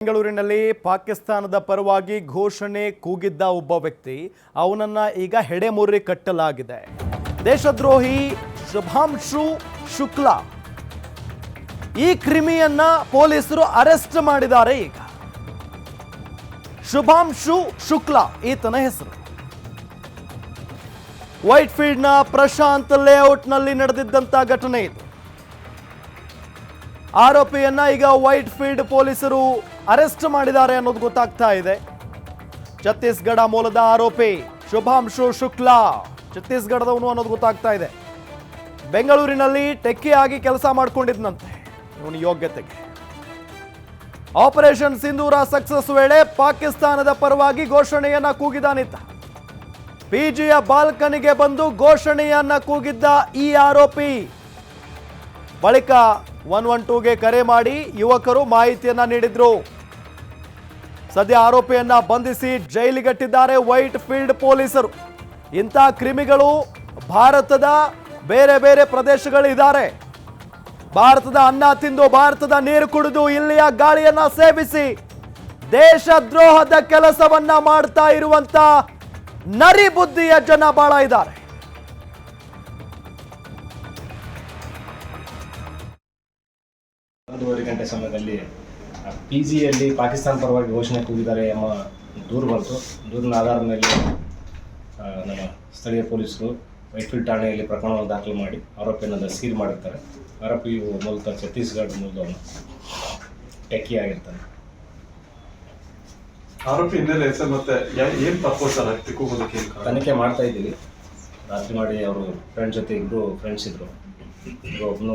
ಬೆಂಗಳೂರಿನಲ್ಲಿ ಪಾಕಿಸ್ತಾನದ ಪರವಾಗಿ ಘೋಷಣೆ ಕೂಗಿದ್ದ ಒಬ್ಬ ವ್ಯಕ್ತಿ ಅವನನ್ನ ಈಗ ಹೆಡೆಮುರಿ ಕಟ್ಟಲಾಗಿದೆ. ದೇಶದ್ರೋಹಿ ಶುಭಾಂಶು ಶುಕ್ಲಾ ಈ ಕ್ರಿಮಿಯನ್ನ ಪೊಲೀಸರು ಅರೆಸ್ಟ್ ಮಾಡಿದ್ದಾರೆ. ಈಗ ಶುಭಾಂಶು ಶುಕ್ಲಾ ಈತನ ಹೆಸರು. ವೈಟ್ ಫೀಲ್ಡ್ನ ಪ್ರಶಾಂತ್ ಲೇಔಟ್ನಲ್ಲಿ ನಡೆದಿದ್ದಂತ ಘಟನೆ ಇದು. ಆರೋಪಿಯನ್ನ ಈಗ ವೈಟ್ ಫೀಲ್ಡ್ ಪೊಲೀಸರು ಅರೆಸ್ಟ್ ಮಾಡಿದ್ದಾರೆ ಅನ್ನೋದು ಗೊತ್ತಾಗ್ತಾ ಇದೆ. ಛತ್ತೀಸ್ಗಢ ಮೂಲದ ಆರೋಪಿ ಶುಭಾಂಶು ಶುಕ್ಲಾ ಛತ್ತೀಸ್ಗಢದವನು ಅನ್ನೋದು ಗೊತ್ತಾಗ್ತಾ ಇದೆ. ಬೆಂಗಳೂರಿನಲ್ಲಿ ಟೆಕ್ಕಿಯಾಗಿ ಕೆಲಸ ಮಾಡಿಕೊಂಡಿದ್ದಂತೆ ಇವನ ಯೋಗ್ಯತೆಗೆ. ಆಪರೇಷನ್ ಸಿಂಧೂರ ಸಕ್ಸಸ್ ವೇಳೆ ಪಾಕಿಸ್ತಾನದ ಪರವಾಗಿ ಘೋಷಣೆಯನ್ನ ಕೂಗಿದಾನಿದ್ದ. ಪಿಜಿಯ ಬಾಲ್ಕನಿಗೆ ಬಂದು ಘೋಷಣೆಯನ್ನ ಕೂಗಿದ್ದ ಈ ಆರೋಪಿ ಬಳಿಕ 112ಗೆ ಕರೆ ಮಾಡಿ ಯುವಕರು ಮಾಹಿತಿಯನ್ನ ನೀಡಿದ್ರು. ಸದ್ಯ ಆರೋಪಿಯನ್ನ ಬಂಧಿಸಿ ಜೈಲಿಗಟ್ಟಿದ್ದಾರೆ ವೈಟ್ ಫೀಲ್ಡ್ ಪೊಲೀಸರು. ಇಂಥ ಕ್ರಿಮಿಗಳು ಭಾರತದ ಬೇರೆ ಬೇರೆ ಪ್ರದೇಶಗಳಿದ್ದಾರೆ. ಭಾರತದ ಅನ್ನ ತಿಂದು ಭಾರತದ ನೀರು ಕುಡಿದು ಇಲ್ಲಿಯ ಗಾಳಿಯನ್ನ ಸೇವಿಸಿ ದೇಶದ್ರೋಹದ ಕೆಲಸವನ್ನ ಮಾಡ್ತಾ ಇರುವಂತ ನರಿ ಬುದ್ಧಿಯ ಜನ ಬಹಳ ಇದ್ದಾರೆ. ಒಂದೂವರೆ ಗಂಟೆ ಸಮಯದಲ್ಲಿ ಪಿಜಿಯಲ್ಲಿ ಪಾಕಿಸ್ತಾನ ಪರವಾಗಿ ಘೋಷಣೆ ಕೂಗಿದ್ದಾರೆ ಎಂಬ ದೂರು ಬಂತು. ದೂರಿನ ಆಧಾರದ ಮೇಲೆ ನಮ್ಮ ಸ್ಥಳೀಯ ಪೊಲೀಸರು ವೈಟ್ಫೀಲ್ಡ್ ಠಾಣೆಯಲ್ಲಿ ಪ್ರಕರಣವನ್ನು ದಾಖಲು ಮಾಡಿ ಆರೋಪಿಯನ್ನು ದಸ್ತಗಿರಿ ಮಾಡಿರ್ತಾರೆ. ಆರೋಪಿಯು ಮೂಲತಃ ಛತ್ತೀಸ್ಗಢ ಮೂಲದವನು, ಟೆಕ್ಕಿ ಆಗಿರ್ತಾನೆ. ಆರೋಪಿ ಹಿನ್ನೆಲೆ ಸರ್ ಮತ್ತೆ ಏನು ತಪ್ಪು ಸರ್ ತನಿಖೆ ಮಾಡ್ತಾ ಇದ್ದೀವಿ. ರಾತ್ರಿ ಮಾಡಿ ಅವರು ಫ್ರೆಂಡ್ ಜೊತೆ ಇಬ್ಬರು ಫ್ರೆಂಡ್ಸ್ ಇದ್ರು. ಒಬ್ಬನು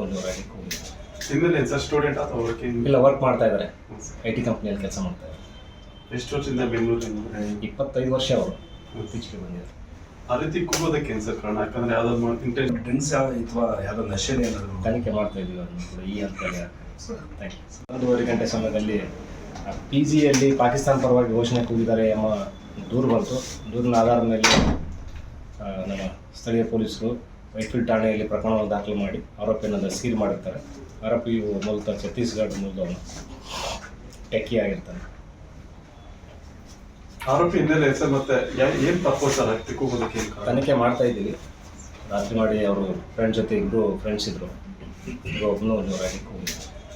ಹಿನ್ನೆಲೆ ಸರ್ ಸ್ಟೂಡೆಂಟ್ ಅಥವಾ ಇಲ್ಲ, ವರ್ಕ್ ಮಾಡ್ತಾ ಇದ್ದಾರೆ. IT ಕಂಪ್ನಿಯಲ್ಲಿ ಕೆಲಸ ಮಾಡ್ತಾ ಇದ್ದಾರೆ. ಎಷ್ಟು ವರ್ಷದಿಂದ ಬೆಂಗಳೂರಿನ 25 ವರ್ಷ ಅವರು ಇತ್ತೀಚೆಗೆ ಬಂದಿದ್ದಾರೆ. ಆ ರೀತಿ ಕೂಗೋದಕ್ಕೆ ಏನು ಸರ್ ಕಾರಣ? ಯಾಕಂದ್ರೆ ಯಾವ್ದಾದ್ರು ಡ್ರಿಂಕ್ಸ್ ಅಥವಾ ಯಾವುದೋ ನಶೆ ಏನಾದರೂ ತನಿಖೆ ಮಾಡ್ತಾ ಇದ್ದೀವಿ ಅದನ್ನು ಕೂಡ ಈ ಹಂತದಲ್ಲಿ. ಒಂದೂವರೆ ಗಂಟೆ ಸಮಯದಲ್ಲಿ ಪಿಜಿಯಲ್ಲಿ ಪಾಕಿಸ್ತಾನ ಪರವಾಗಿ ಘೋಷಣೆ ಕೂಗಿದ್ದಾರೆ ಎಂಬ ದೂರು ಬಂತು. ದೂರಿನ ಆಧಾರದ ಮೇಲೆ ನಮ್ಮ ಸ್ಥಳೀಯ ಪೊಲೀಸರು ವೈಟ್ಫೀಲ್ಡ್ ಠಾಣೆಯಲ್ಲಿ ಪ್ರಕರಣವನ್ನು ದಾಖಲು ಮಾಡಿ ಆರೋಪಿಯನ್ನು ದಸ್ತಗಿರಿ ಮಾಡಿರ್ತಾರೆ. ಆರೋಪಿಯು ಮೂಲತಃ ಛತ್ತೀಸ್ಗಢ ಮೂಲದವನು, ಟೆಕ್ಕಿ ಆಗಿರ್ತಾನೆ. ಆರೋಪಿ ಹಿನ್ನೆಲೆ ಸರ್ ಮತ್ತೆ ಏನು ತಪ್ಪು ಸರ್ ಕೂಗೋದಕ್ಕೆ ತನಿಖೆ ಮಾಡ್ತಾ ಇದ್ದೀವಿ. ರಾತ್ರಿ ಮಾಡಿ ಅವರು ಫ್ರೆಂಡ್ ಜೊತೆ ಇಬ್ಬರು ಫ್ರೆಂಡ್ಸ್ ಇದ್ರು. ಒಬ್ಬನು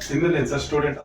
ಹಿನ್ನೆಲೆ ಸರ್ ಸ್ಟೂಡೆಂಟ್